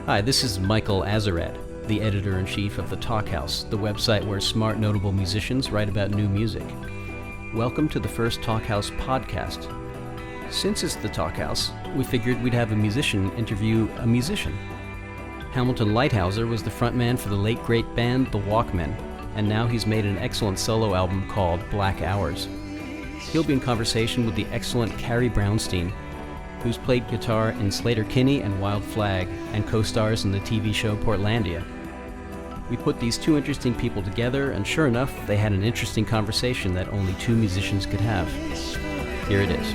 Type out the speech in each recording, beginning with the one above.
Hi, this is Michael Azarad, the editor-in-chief of the Talkhouse, the website where smart, notable musicians write about new music. Welcome to the first Talkhouse podcast. Since it's the Talkhouse, we figured we'd have a musician interview a musician. Hamilton Leithauser was the frontman for the late great band The Walkmen, and now he's made an excellent solo album called Black Hours. He'll be in conversation with the excellent Carrie Brownstein, who's played guitar in Sleater-Kinney and Wild Flag, and co-stars in the TV show Portlandia. We put these two interesting people together, and sure enough, they had an interesting conversation that only two musicians could have. Here it is.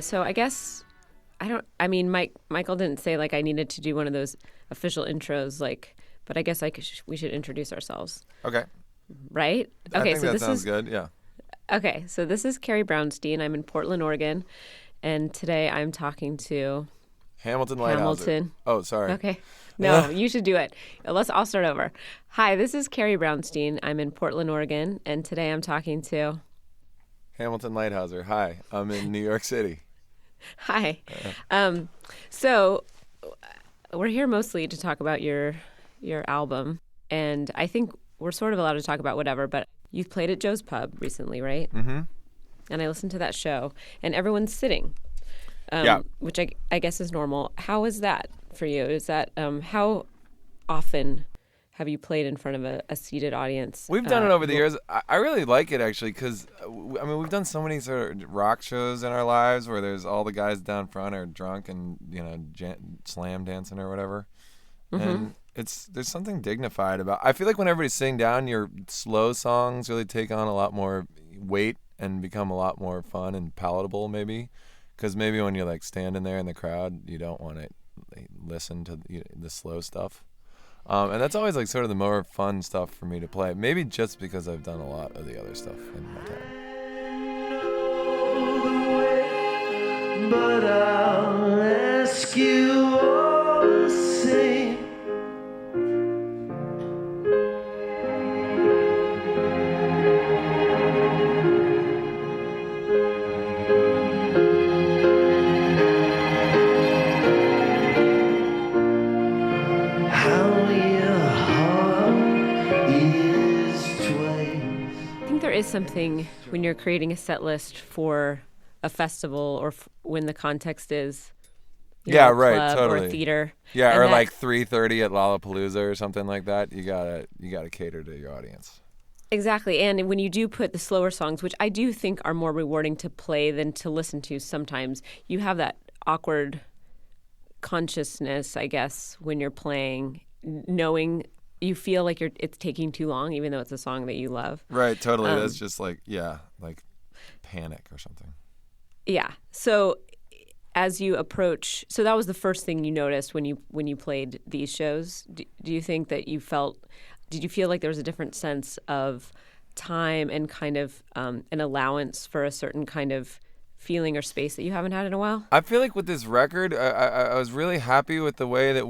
So I guess Michael didn't say like I needed to do one of those official intros, but I guess we should introduce ourselves. Okay. Right? I think so that this sounds is good, yeah. Okay, so this is Carrie Brownstein. I'm in Portland, Oregon, and today I'm talking to Hamilton Leithauser. Oh, sorry. Okay. No, you should do it. I'll start over. Hi, this is Carrie Brownstein. I'm in Portland, Oregon, and today I'm talking to Hamilton Leithauser. Hi, I'm in New York City. Hi. So we're here mostly to talk about your album, and I think we're sort of allowed to talk about whatever, but you've played at Joe's Pub recently, right? Mm-hmm. And I listened to that show, and everyone's sitting, which I guess is normal. How is that for you? Is that how often have you played in front of a seated audience? We've done it over the years. I really like it, actually, because, we've done so many sort of rock shows in our lives where there's all the guys down front are drunk and, slam dancing or whatever. Mm-hmm. And there's something dignified about I feel like when everybody's sitting down, your slow songs really take on a lot more weight and become a lot more fun and palatable, maybe. Because maybe when you're, standing there in the crowd, you don't want to listen to the slow stuff. And that's always sort of the more fun stuff for me to play. Maybe just because I've done a lot of the other stuff in my time. But I'll ask you all the same. Is something when you're creating a set list for a festival or when the context is a club totally. or a theater. Yeah, and or 3:30 at Lollapalooza or something like that. You gotta cater to your audience. Exactly. And when you do put the slower songs, which I do think are more rewarding to play than to listen to sometimes, you have that awkward consciousness, I guess, when you're playing, knowing you feel like it's taking too long, even though it's a song that you love. Right, totally. That's just panic or something. Yeah. So as you approach, so that was the first thing you noticed when you played these shows. Do you think that did you feel like there was a different sense of time and kind of an allowance for a certain kind of feeling or space that you haven't had in a while? I feel like with this record, I was really happy with the way that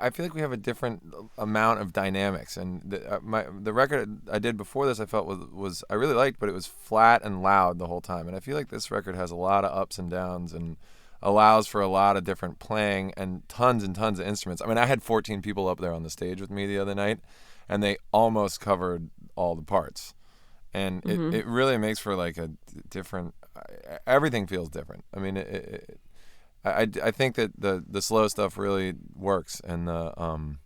I feel like we have a different amount of dynamics, and the record I did before this I felt was I really liked, but it was flat and loud the whole time, and I feel like this record has a lot of ups and downs and allows for a lot of different playing and tons of instruments. I mean, I had 14 people up there on the stage with me the other night, and they almost covered all the parts. And it really makes for a different. Everything feels different. I mean, I think that the slow stuff really works, and the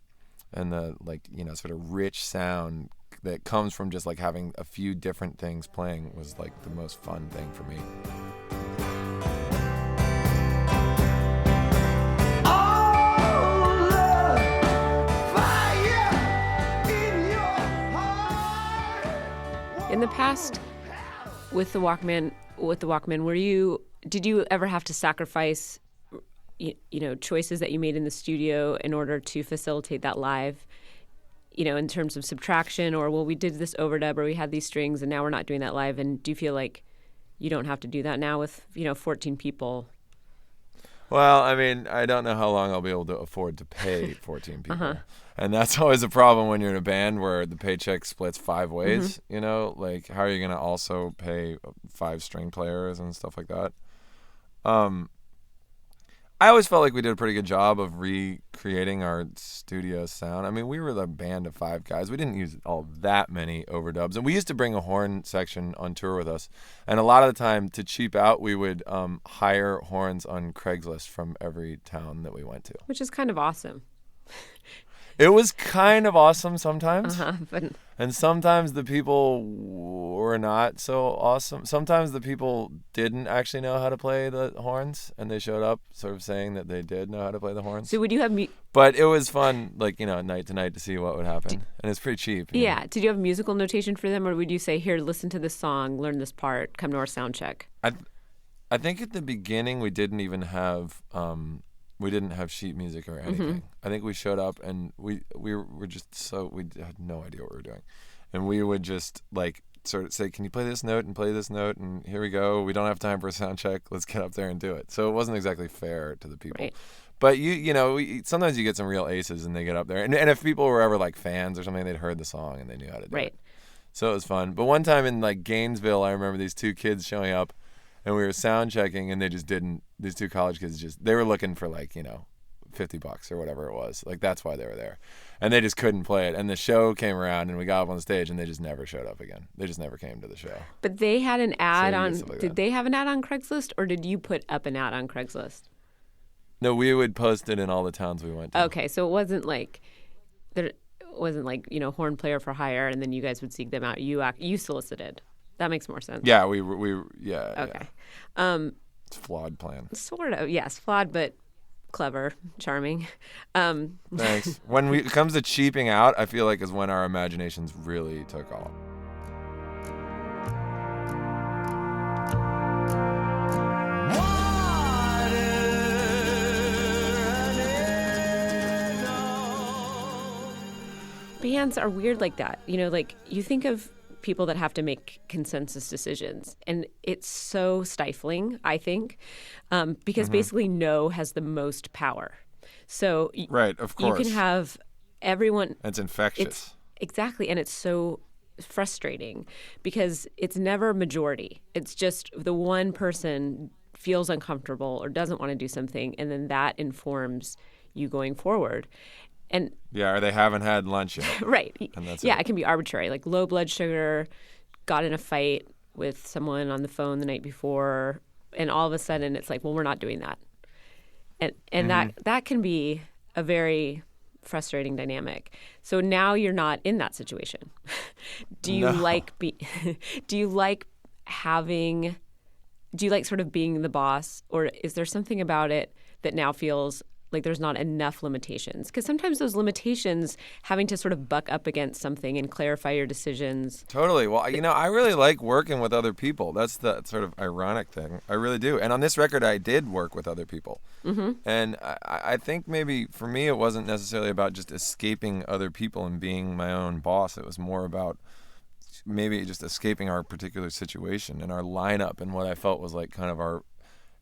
sort of rich sound that comes from just having a few different things playing was the most fun thing for me. In the past, with the Walkmen, did you ever have to sacrifice, choices that you made in the studio in order to facilitate that live, in terms of subtraction, or we did this overdub, or we had these strings, and now we're not doing that live? And do you feel like you don't have to do that now with 14 people? Well, I mean, I don't know how long I'll be able to afford to pay 14 people. Uh-huh. And that's always a problem when you're in a band where the paycheck splits 5 ways, you know? Like, how are you going to also pay 5 string players and stuff like that? I always felt like we did a pretty good job of recreating our studio sound. I mean, we were the band of 5 guys. We didn't use all that many overdubs. And we used to bring a horn section on tour with us. And a lot of the time, to cheap out, we would hire horns on Craigslist from every town that we went to. Which is kind of awesome. It was kind of awesome sometimes. But And sometimes the people were not so awesome. Sometimes the people didn't actually know how to play the horns, and they showed up sort of saying that they did know how to play the horns. so would you have But it was fun, like, you know, night to night to see what would happen. And it's pretty cheap. you know. yeah, did you have musical notation for them, or would you say, here, listen to this song, learn this part, come to our sound check? I think at the beginning we didn't even have sheet music or anything. I think we showed up and we were just we had no idea what we were doing. And we would just like sort of say, can you play this note and play this note? And here we go. We don't have time for a sound check. Let's get up there and do it. So it wasn't exactly fair to the people. Right. But you know, sometimes you get some real aces and they get up there. And if people were ever like fans or something, they'd heard the song and they knew how to do it. So it was fun. But one time in like Gainesville, I remember these 2 kids showing up and we were sound checking and they just didn't, these 2 college kids they were looking for like, you know, $50 or whatever it was. Like that's why they were there. And they just couldn't play it. And the show came around and we got up on the stage and they just never showed up again. They just never came to the show. But they had an ad on, like did they have an ad on Craigslist, or did you put up an ad on Craigslist? No, we would post it in all the towns we went to. Okay, so it wasn't like, you know, horn player for hire, and then you guys would seek them out. You solicited. That makes more sense. Yeah, Okay. Yeah. It's a flawed plan. Sort of, yes, flawed, but clever, charming. Thanks. When it comes to cheaping out, I feel like is when our imaginations really took off. Bands are weird like that. You know, like you think of people that have to make consensus decisions, and it's so stifling, I think, because basically no has the most power. So Right, of course. you can have everyone. It's infectious. Exactly, and it's so frustrating because it's never majority. It's just the one person feels uncomfortable or doesn't want to do something, and then that informs you going forward. And Yeah, or they haven't had lunch yet. right. And that's yeah, it. it can be arbitrary. Like low blood sugar, got in a fight with someone on the phone the night before, and all of a sudden it's like, well, we're not doing that. And that can be a very frustrating dynamic. So now you're not in that situation. Do you like sort of being the boss, or is there something about it that now feels like there's not enough limitations? Because sometimes those limitations, having to sort of buck up against something and clarify your decisions. Totally. Well, you know, I really like working with other people. That's the sort of ironic thing. I really do. And on this record, I did work with other people. And I think maybe for me, it wasn't necessarily about just escaping other people and being my own boss. It was more about maybe just escaping our particular situation and our lineup and what I felt was like kind of our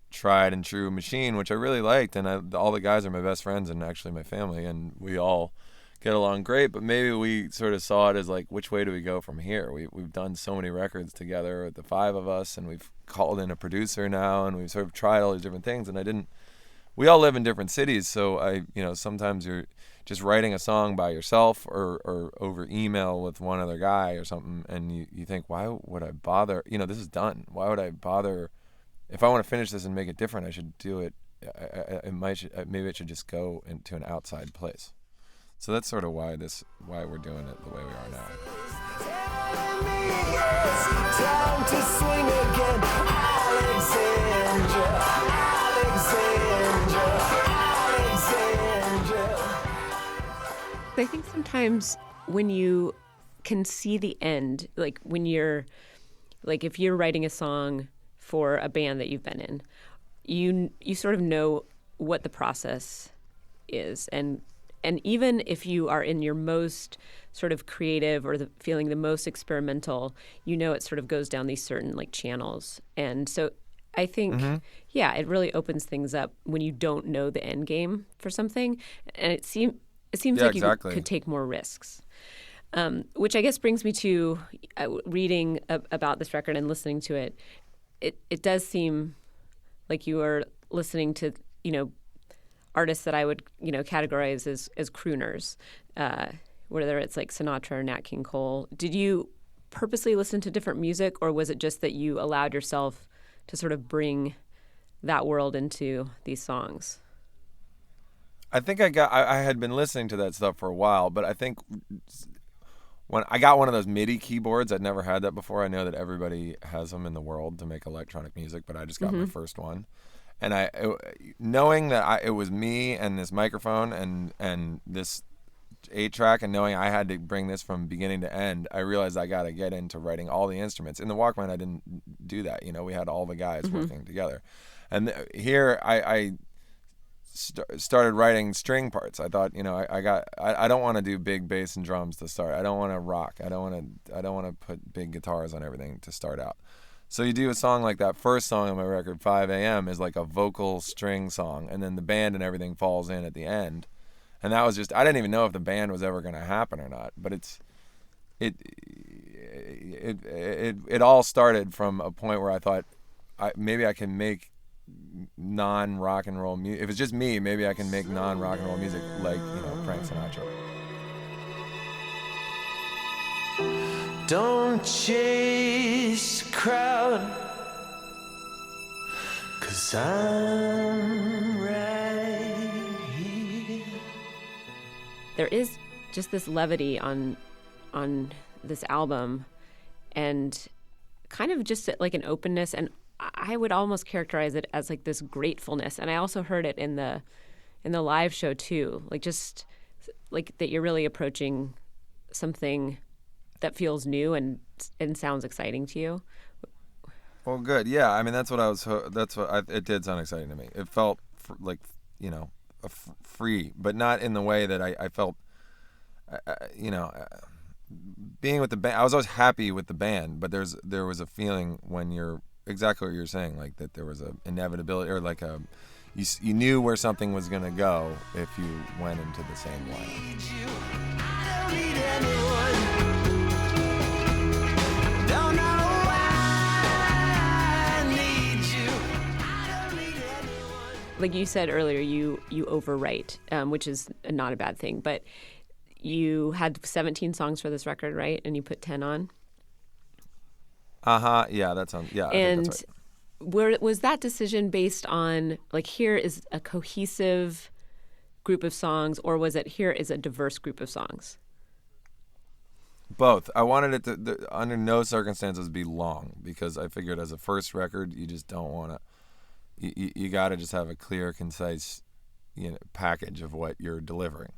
tried and true machine, which I really liked. And all the guys are my best friends and actually my family, and we all get along great. But maybe we sort of saw it as like, which way do we go from here? We've done so many records together with the 5 of us, and we've called in a producer now, and we've sort of tried all these different things. And we all live in different cities, so sometimes you're just writing a song by yourself or over email with one other guy or something, and you think, why would I bother? This is done. Why would I bother? If I want to finish this and make it different, I should do it. Maybe it should just go into an outside place. So that's sort of why we're doing it the way we are now. Time to swing again, Alexandra. I think sometimes when you can see the end, like if you're writing a song for a band that you've been in, you sort of know what the process is, and even if you are in your most sort of creative or feeling the most experimental, it sort of goes down these certain like channels. And so I think, it really opens things up when you don't know the end game for something. And it seems Yeah, like you exactly. could take more risks. Which I guess brings me to reading about this record and listening to it. It does seem like you are listening to, artists that I would, categorize as crooners, whether it's like Sinatra or Nat King Cole. Did you purposely listen to different music, or was it just that you allowed yourself to sort of bring that world into these songs? I think I had been listening to that stuff for a while, but I think when I got one of those MIDI keyboards, I'd never had that before. I know that everybody has them in the world to make electronic music, but I just got my first one. And knowing that it was me and this microphone and this 8-track, and knowing I had to bring this from beginning to end, I realized I got to get into writing all the instruments. In the Walkman, I didn't do that. We had all the guys working together. And here I started writing string parts. I thought, I don't want to do big bass and drums to start. I don't want to rock. I don't want to put big guitars on everything to start out. So you do a song like that first song on my record, 5 a.m., is like a vocal string song, and then the band and everything falls in at the end. And that was just, I didn't even know if the band was ever going to happen or not. But it all started from a point where I thought maybe I can make non-rock and roll music. If it's just me, maybe I can make non-rock and roll music like, Frank Sinatra. Don't chase the crowd, 'cause I'm right here. There is just this levity on this album, and kind of just like an openness, and I would almost characterize it as like this gratefulness. And I also heard it in the live show too, like just like that you're really approaching something that feels new and sounds exciting to you. Well, good. Yeah, I mean it did sound exciting to me. It felt like free, but not in the way that I felt. Being with the band, I was always happy with the band, but there was a feeling when you're exactly what you're saying, like that there was a inevitability, or like you knew where something was gonna go if you went into the same line. I don't need anyone. Don't know why I need you. I don't need anyone. Like you said earlier, you overwrite, which is not a bad thing, but you had 17 songs for this record, right? And you put 10 on. Yeah, that sounds. Yeah, I and think that's right. was that decision based on like here is a cohesive group of songs, or was it here is a diverse group of songs? Both. I wanted it to under no circumstances be long, because I figured as a first record, you just don't want to. You got to just have a clear, concise, package of what you're delivering.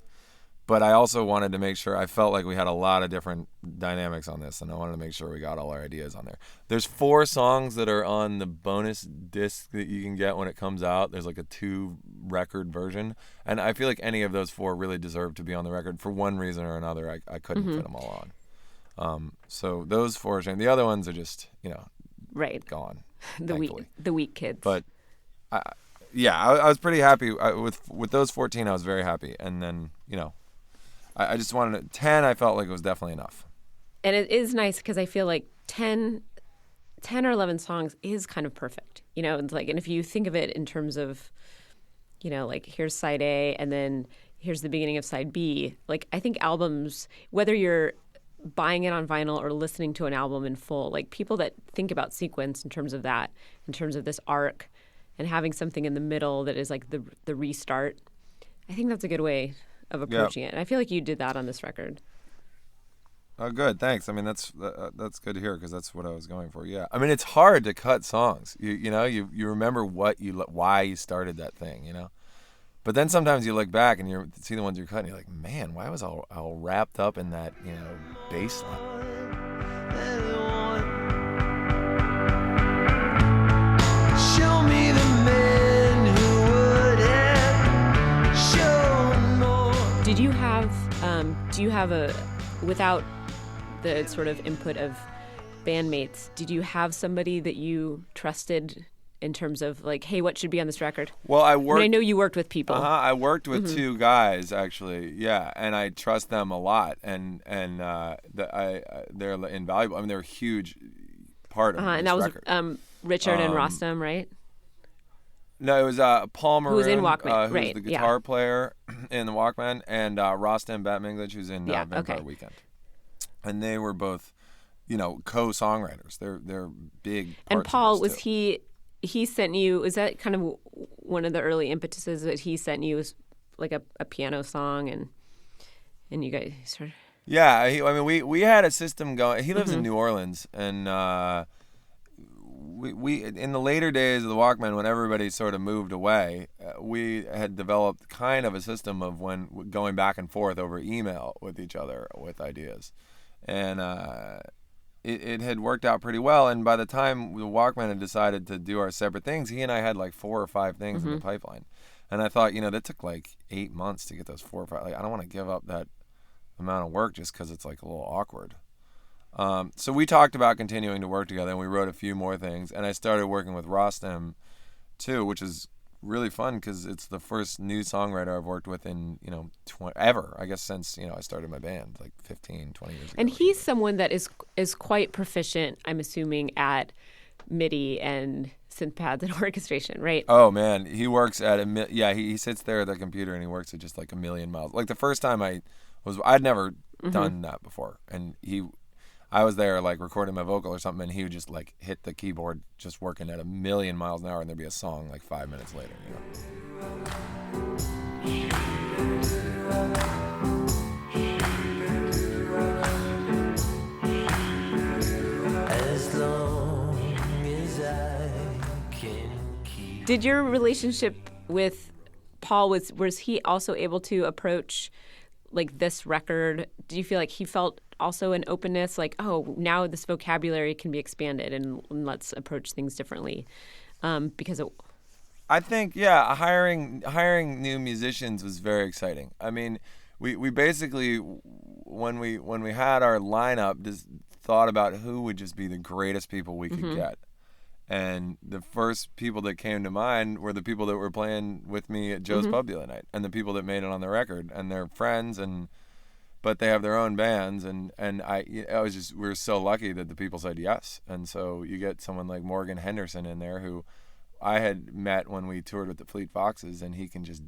But I also wanted to make sure, I felt like we had a lot of different dynamics on this, and I wanted to make sure we got all our ideas on there. There's 4 songs that are on the bonus disc that you can get when it comes out. There's like a 2-record version, and I feel like any of those 4 really deserve to be on the record for one reason or another. I couldn't fit them all on. So those 4 are, the other ones are just, Right. gone. The weak kids. But I was pretty happy with those 14. I was very happy, and then I just wanted 10. I felt like it was definitely enough. And it is nice because I feel like 10 or 11 songs is kind of perfect. It's like, and if you think of it in terms of, like here's side A and then here's the beginning of side B. Like I think albums, whether you're buying it on vinyl or listening to an album in full, like people that think about sequence in terms of that, in terms of this arc, and having something in the middle that is like the restart, I think that's a good way of approaching it. And I feel like you did that on this record. Oh, good. Thanks. I mean, that's good to hear, because that's what I was going for. Yeah. I mean, it's hard to cut songs. You remember why you started that thing, But then sometimes you look back and you see the ones you're cutting, you're like, man, why was I all wrapped up in that, bass line? Show me the men who would have shown more. Do you have without the sort of input of bandmates, did you have somebody that you trusted in terms of like, hey, what should be on this record? Well, I I mean, worked. I know you worked with people. I worked with two guys actually, yeah, and I trust them a lot, and they're invaluable. I mean, they're a huge part of And this that was record. Richard and Rostam, right? No, it was Paul Maroon, Who was in Walkmen, who's right, the yeah. guitar player in the Walkmen, and Rostam Batminglage, who's in Yeah, Vampire okay. Weekend, and they were both, co-songwriters. They're big. And parts Paul, of this was too. he sent you? Is that kind of one of the early impetuses that he sent you, was like a piano song, and you guys sort of. Yeah, we had a system going. He lives Mm-hmm. in New Orleans, and we in the later days of the Walkmen, when everybody sort of moved away, we had developed kind of a system of when going back and forth over email with each other with ideas, and it had worked out pretty well. And by the time the Walkmen had decided to do our separate things, he and I had like 4 or 5 things in the pipeline, and I thought, that took like 8 months to get those 4 or 5. Like, I don't want to give up that amount of work just because it's like a little awkward. So we talked about continuing to work together, and we wrote a few more things, and I started working with Rostam too, which is really fun because it's the first new songwriter I've worked with in ever, I guess, since I started my band like 15, 20 years ago. And he's someone that is quite proficient, I'm assuming, at MIDI and synth pads and orchestration, right? Oh man, he works at he sits there at the computer and he works at just like a million miles. Like the first time I'd never done that before, and I was there like recording my vocal or something, and he would just like hit the keyboard just working at a million miles an hour, and there'd be a song like 5 minutes later. As long as I can keep. Did your relationship with Paul, was he also able to approach like this record? Do you feel like he felt also an openness, like, oh, now this vocabulary can be expanded and let's approach things differently? Because I think, yeah, hiring new musicians was very exciting. I mean, we basically, when we had our lineup, just thought about who would just be the greatest people we could get. And the first people that came to mind were the people that were playing with me at Joe's Pub the other night, and the people that made it on the record, and they're friends, but they have their own bands, and we were so lucky that the people said yes. And so you get someone like Morgan Henderson in there, who I had met when we toured with the Fleet Foxes, and he can just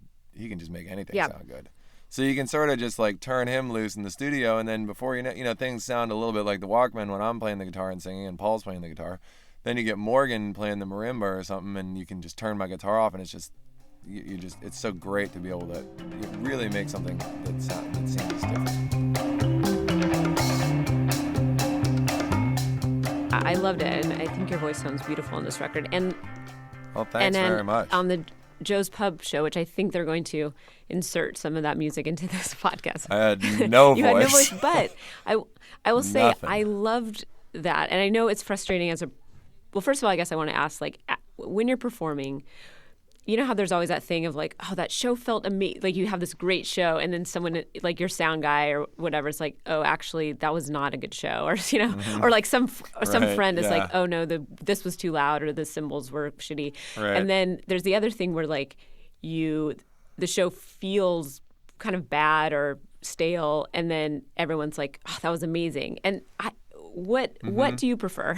make anything sound good. So you can sort of just like turn him loose in the studio, and then before you know, things sound a little bit like the Walkmen when I'm playing the guitar and singing and Paul's playing the guitar. Then you get Morgan playing the marimba or something, and you can just turn my guitar off, and it's just it's so great to be able to really make something that seems different. I loved it, and I think your voice sounds beautiful on this record. And Well, thanks and then very much. on the Joe's Pub show, which I think they're going to insert some of that music into this podcast. I had no You voice. had no voice, but I will say Nothing. I loved that, and I know it's frustrating as a. Well, first of all, I guess I want to ask, like, when you're performing, you know how there's always that thing of like, oh, that show felt amazing. Like you have this great show, and then someone, like your sound guy or whatever, is like, oh, actually, that was not a good show, or or like some Right, friend is like, yeah. oh no, this was too loud, or the cymbals were shitty. Right. And then there's the other thing where like the show feels kind of bad or stale, and then everyone's like, oh, that was amazing. And what do you prefer?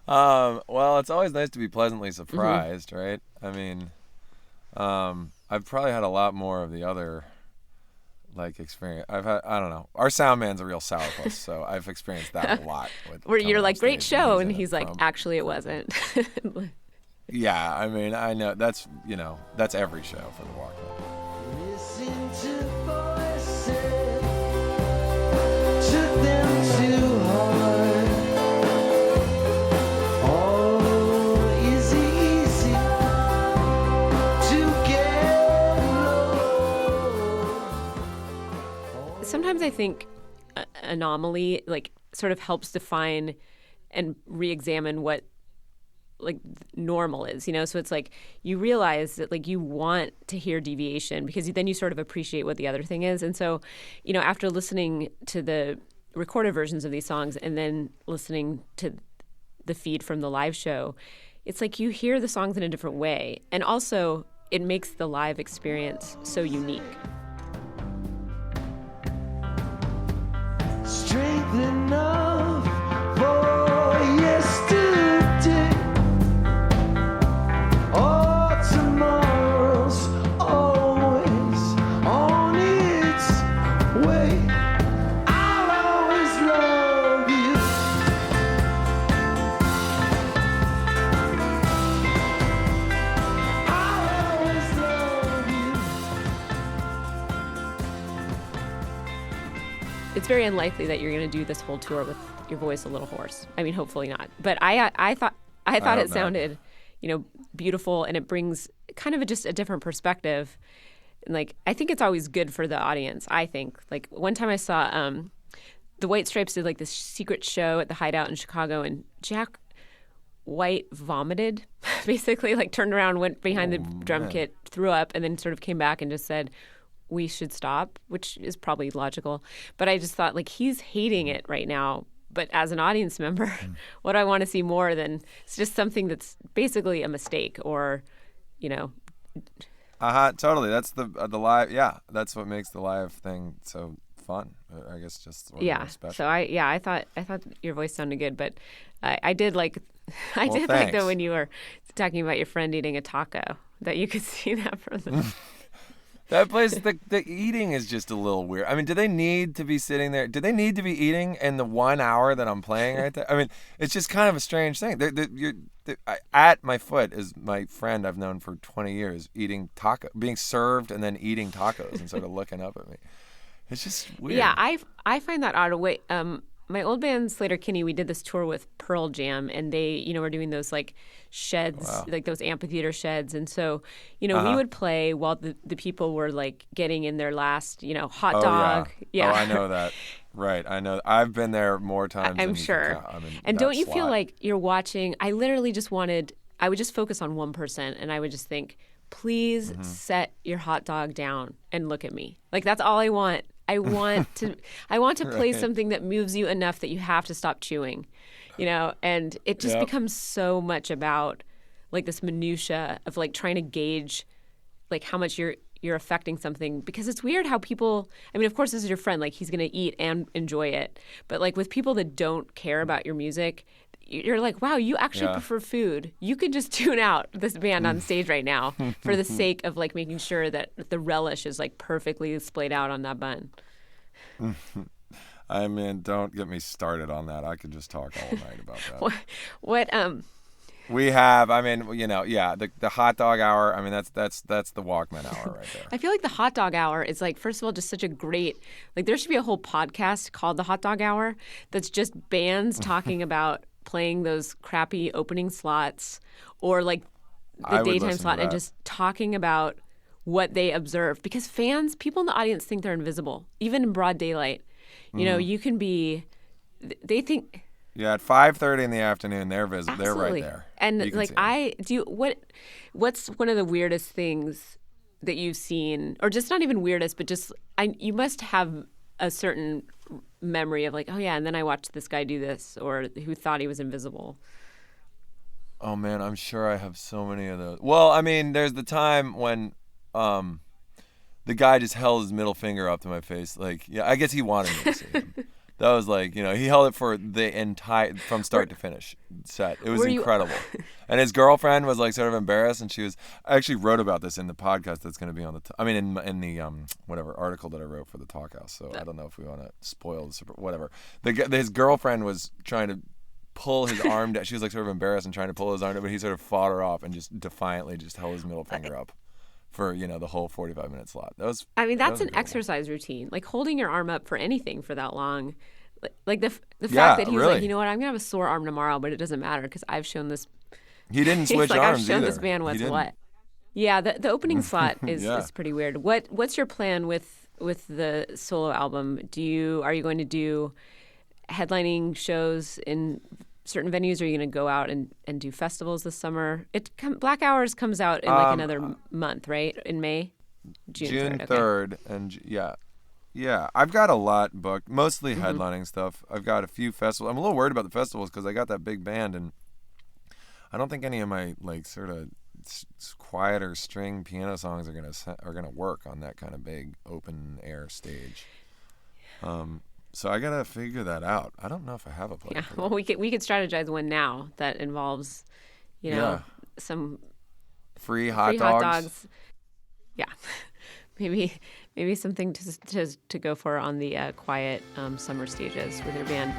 Well, it's always nice to be pleasantly surprised, right? I mean, I've probably had a lot more of the other, like, experience. I don't know. Our sound man's a real sourpuss, so I've experienced that a lot. Where you're like, great show, and he's he's like, actually, it wasn't. yeah, I mean, I know that's every show for the Walkmen. Listen to voices, took them too hard. Oh, is it easy to get low? Sometimes I think anomaly like sort of helps define and re-examine what like normal is, so it's like you realize that like you want to hear deviation because then you sort of appreciate what the other thing is. And so after listening to the recorded versions of these songs and then listening to the feed from the live show, it's like you hear the songs in a different way. And also, it makes the live experience so unique. Strength enough for yesterday. Oh, tomorrow's always on its way. I'll always love you. I'll always love you. It's very unlikely that you're going to do this whole tour with your voice a little hoarse. I mean, hopefully not. But I thought hope it not. sounded, beautiful, and it brings kind of just a different perspective. And like, I think it's always good for the audience. I think, like, one time I saw the White Stripes did like this secret show at the Hideout in Chicago, and Jack White vomited, basically, like turned around, went behind the drum kit, threw up, and then sort of came back and just said, we should stop, which is probably logical. But I just thought, like, he's hating it right now. But as an audience member, what do I want to see more than it's just something that's basically a mistake or, Totally. That's the live. Yeah, that's what makes the live thing so fun. I guess just sort of special. So I thought your voice sounded good, but I did like like thanks. though when you were talking about your friend eating a taco, that you could see that from the. That place, the eating is just a little weird. I mean, do they need to be sitting there? Do they need to be eating in the 1 hour that I'm playing right there? I mean, it's just kind of a strange thing. At my foot is my friend I've known for 20 years eating being served and then eating tacos and sort of looking up at me. It's just weird. Yeah, I find that odd. Wait, my old band Sleater-Kinney, we did this tour with Pearl Jam, and they, were doing those like sheds, like those amphitheater sheds, and so, we would play while the people were like getting in their last, hot dog. Yeah. Oh, I know that. Right, I know. I've been there more times. I'm than sure. And don't you feel like you're watching? I literally just I would just focus on one person, and I would just think, please set your hot dog down and look at me. Like, that's all I want. I want to play something that moves you enough that you have to stop chewing, and it just becomes so much about like this minutia of like trying to gauge like how much you're affecting something, because it's weird how people, I mean, of course this is your friend, like he's going to eat and enjoy it, but like with people that don't care about your music, you're like, wow, you actually prefer food. You could just tune out this band on stage right now for the sake of like making sure that the relish is like perfectly splayed out on that bun. I mean, don't get me started on that. I could just talk all night about that. What we have, I mean, the hot dog hour. I mean, that's the Walkmen hour right there. I feel like the hot dog hour is like, first of all, just such a great, like there should be a whole podcast called the Hot Dog Hour that's just bands talking about playing those crappy opening slots or like the daytime slot and just talking about what they observe, because people in the audience think they're invisible, even in broad daylight. You can be, they think. Yeah, at 5:30 in the afternoon, they're visible. They're right there. And like what's one of the weirdest things that you've seen, or just not even weirdest, but just you must have a certain memory of like, oh yeah, and then I watched this guy do this, or who thought he was invisible. Oh man, I'm sure I have so many of those. Well, I mean, there's the time when the guy just held his middle finger up to my face, like, I guess he wanted me to see him. That was like, he held it for the entire, from start to finish set. It was incredible. And his girlfriend was like sort of embarrassed, and I actually wrote about this in the podcast that's going to be on in the whatever article that I wrote for the Talkhouse. So I don't know if we want to spoil this, or whatever. His girlfriend was trying to pull his arm down. She was like sort of embarrassed and trying to pull his arm down, but he sort of fought her off and just defiantly just held his middle finger up for the whole 45-minute slot. That's an exercise routine, like holding your arm up for anything for that long. Like the fact that he was like, you know what, I'm gonna have a sore arm tomorrow, but it doesn't matter because I've shown this. He didn't switch like, arms I've shown either. this band what's what. Yeah, the opening slot is pretty weird. What's your plan with the solo album? Are you going to do headlining shows in certain venues, or are you going to go out and do festivals this summer? Black Hours comes out in like another month, right? In May? June 3rd, and Yeah, I've got a lot booked, mostly headlining stuff. I've got a few festivals. I'm a little worried about the festivals because I got that big band, and I don't think any of my like sort of quieter string piano songs are gonna work on that kind of big open air stage. So I gotta figure that out. I don't know if I have a plan. Yeah. For that. Well, we could strategize one now that involves, Yeah. some Free hot free dogs. hot dogs. Yeah. Maybe something to go for on the quiet summer stages with your band.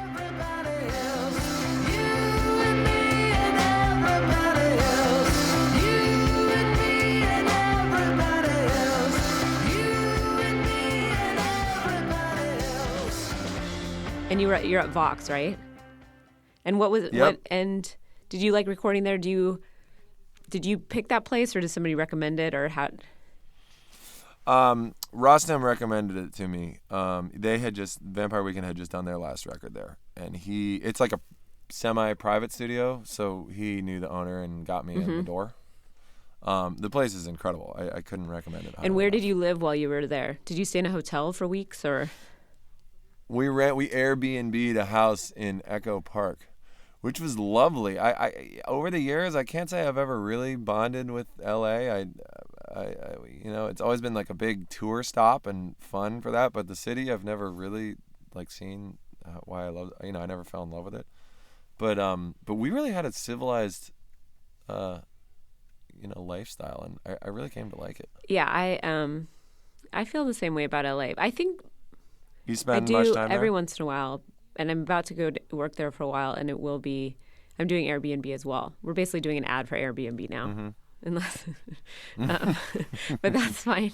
And you're at Vox, right? And what was Yep. what? And did you like recording there? Did you pick that place, or did somebody recommend it, or how? Rostam recommended it to me. Vampire Weekend had just done their last record there, and it's like a semi-private studio, so he knew the owner and got me in the door. The place is incredible. I couldn't recommend it. And where did you live while you were there? Did you stay in a hotel for weeks, or? We Airbnb'd a house in Echo Park, which was lovely. I over the years, I can't say I've ever really bonded with LA. I it's always been like a big tour stop and fun for that, but the city I've never really like seen why I love. I never fell in love with it. But we really had a civilized lifestyle, and I really came to like it. Yeah, I feel the same way about LA. I think You I spend do much time every there? once in a while, and I'm about to go to work there for a while, and I'm doing Airbnb as well. We're basically doing an ad for Airbnb now, unless, but that's fine.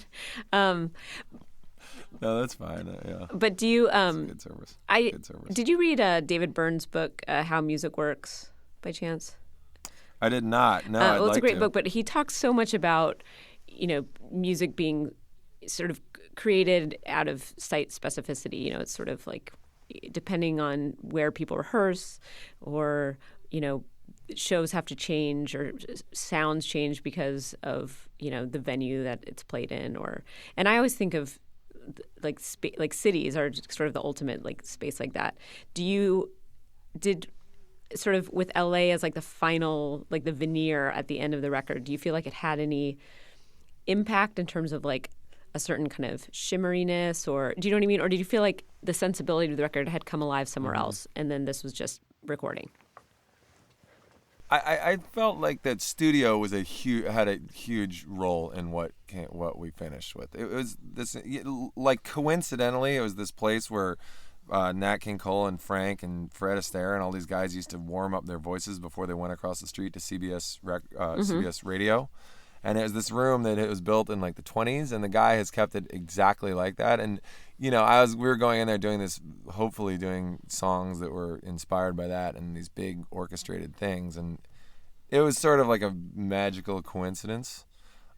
No, that's fine. Yeah. But do you? Good service. Good service. Did you read David Byrne's book, How Music Works, by chance? I did not. No, Well, I'd it's a like great to. book, but he talks so much about, music being sort of created out of site specificity. It's sort of like depending on where people rehearse, or shows have to change, or sounds change because of the venue that it's played in. And I always think of like cities are sort of the ultimate like space like that. Did sort of with LA as like the final, like the veneer at the end of the record, do you feel like it had any impact in terms of like a certain kind of shimmeriness, or do you know what I mean? Or did you feel like the sensibility of the record had come alive somewhere else, and then this was just recording? I felt like that studio was had a huge role in what we finished with. It was this, like, coincidentally, it was this place where Nat King Cole and Frank and Fred Astaire and all these guys used to warm up their voices before they went across the street to CBS CBS Radio. And it was this room that it was built in like the 20s, and the guy has kept it exactly like that. And we were going in there hopefully doing songs that were inspired by that and these big orchestrated things, and it was sort of like a magical coincidence.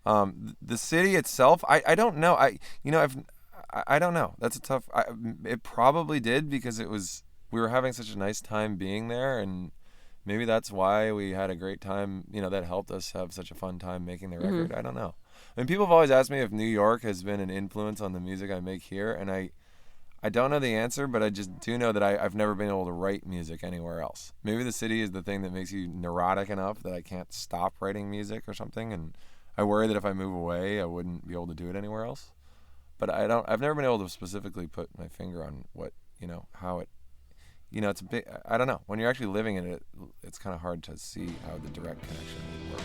The city itself, I don't know. I don't know. That's a tough. It probably did, because we were having such a nice time being there, and maybe that's why we had a great time, that helped us have such a fun time making the record. I don't know. I mean, people have always asked me if New York has been an influence on the music I make here, and I don't know the answer, but I just do know that I've never been able to write music anywhere else. Maybe the city is the thing that makes you neurotic enough that I can't stop writing music or something, and I worry that if I move away, I wouldn't be able to do it anywhere else. But I've never been able to specifically put my finger on what, how it, it's a big, I don't know. When you're actually living in it, it's kind of hard to see how the direct connection would work.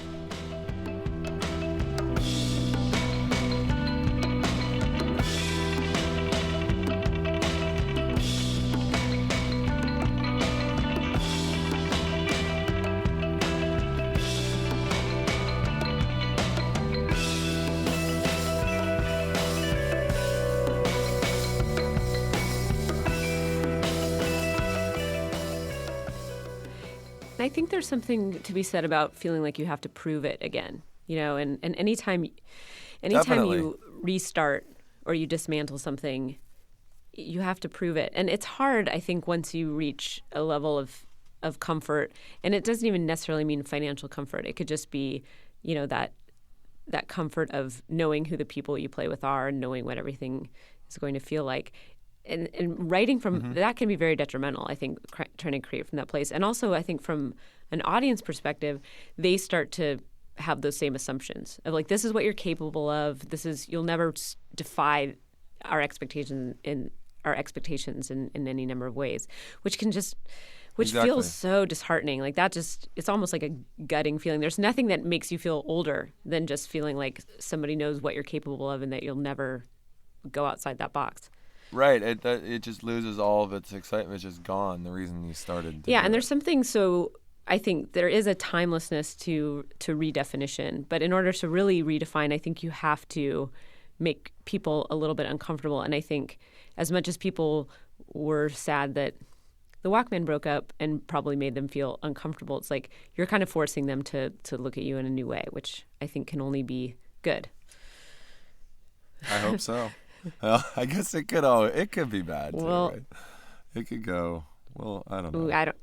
I think there's something to be said about feeling like you have to prove it again, and anytime Definitely. you restart or you dismantle something, you have to prove it. And it's hard, I think, once you reach a level of comfort, and it doesn't even necessarily mean financial comfort. It could just be, that comfort of knowing who the people you play with are and knowing what everything is going to feel like. And writing from that can be very detrimental, I think, trying to create from that place. And also, I think from an audience perspective, they start to have those same assumptions of like, this is what you're capable of. You'll never defy our expectations in any number of ways, which feels so disheartening. Like that it's almost like a gutting feeling. There's nothing that makes you feel older than just feeling like somebody knows what you're capable of and that you'll never go outside that box. Right. It just loses all of its excitement. It's just gone. The reason you started. Yeah, and there's something I think there is a timelessness to redefinition. But in order to really redefine, I think you have to make people a little bit uncomfortable. And I think as much as people were sad that the Walkmen broke up and probably made them feel uncomfortable, it's like you're kind of forcing them to look at you in a new way, which I think can only be good. I hope so. Well, I guess it could be bad too, well, right? It could go, well, I don't know.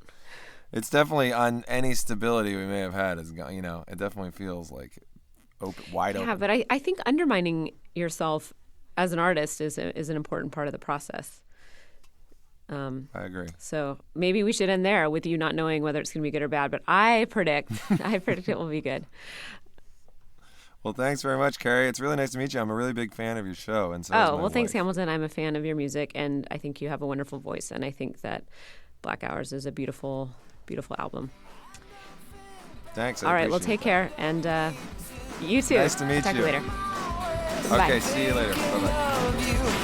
It's definitely on any stability we may have had is, it definitely feels like wide open. Yeah, but I think undermining yourself as an artist is an important part of the process. I agree. So maybe we should end there with you not knowing whether it's going to be good or bad, but I predict it will be good. Well, thanks very much, Carrie. It's really nice to meet you. I'm a really big fan of your show. And so thanks, Hamilton. I'm a fan of your music, and I think you have a wonderful voice, and I think that Black Hours is a beautiful, beautiful album. Thanks. All right, well, take care, and you too. Nice to meet Talk to you. you later. Okay, Bye. see you later. Bye-bye.